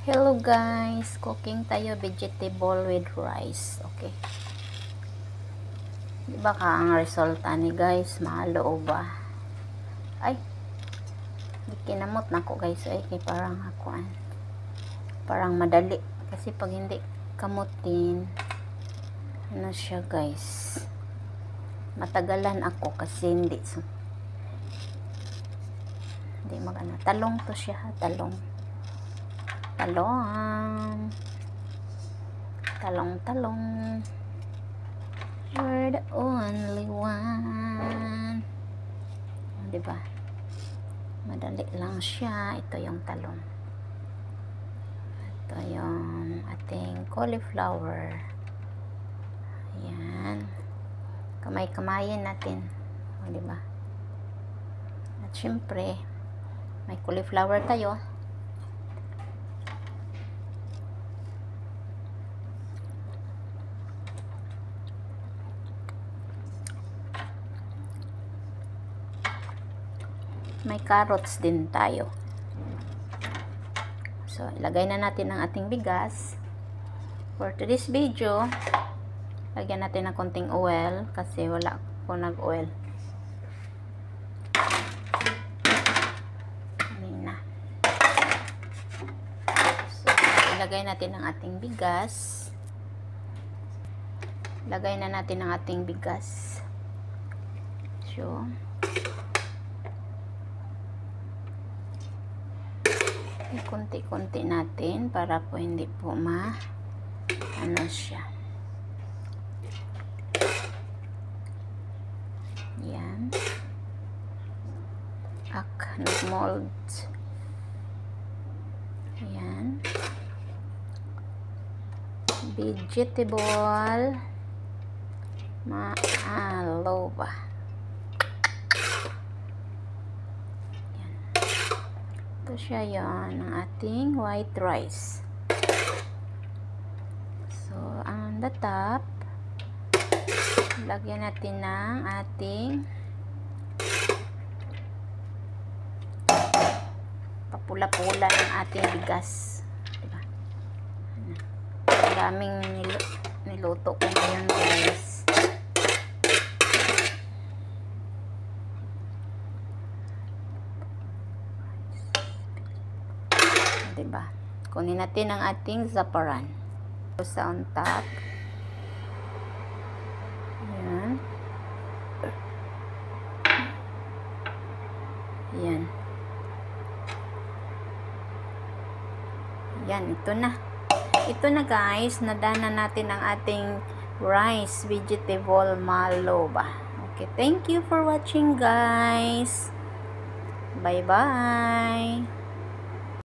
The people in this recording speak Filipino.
Hello guys, cooking tayo vegetable with rice. Okay. Di ba ka ang resulta ni guys? Mahalo o ba? Ay, di kinamot na ko guys. Ay, kay parang hakuan. Parang madali. Kasi pag hindi kamutin, ano siya guys? Matagalan ako kasi hindi. So, hindi magana. Talong to siya. Talong. Talong. You're the only one. Diba? Madali lang siya. Ito yung talong. Ito yung ating cauliflower. Ayan. Kamay-kamayin natin. Diba? At syempre, may cauliflower tayo. May carrots din tayo. So, ilagay na natin ang ating bigas. For today's video, lagyan natin ng konting oil kasi wala ko nag-oil. Kanina. So, ilagay natin ang ating bigas. Lagay na natin ang ating bigas. So, konti-konti natin para po hindi po ano siya. Yan. Nag-mold. Yan. Vegetable mahalo ba? Ito siya yan, ang ating white rice. So, on the top, lagyan natin ng ating papula-pula ng ating bigas. Diba? Ang daming niluto ko ngayon guys. Diba? Kunin natin ang ating zaparan. Sa on top. Ayan. Ayan. Ayan, ito na. Ito na guys, nadana natin ang ating rice vegetable malo ba. Okay, thank you for watching guys. Bye-bye.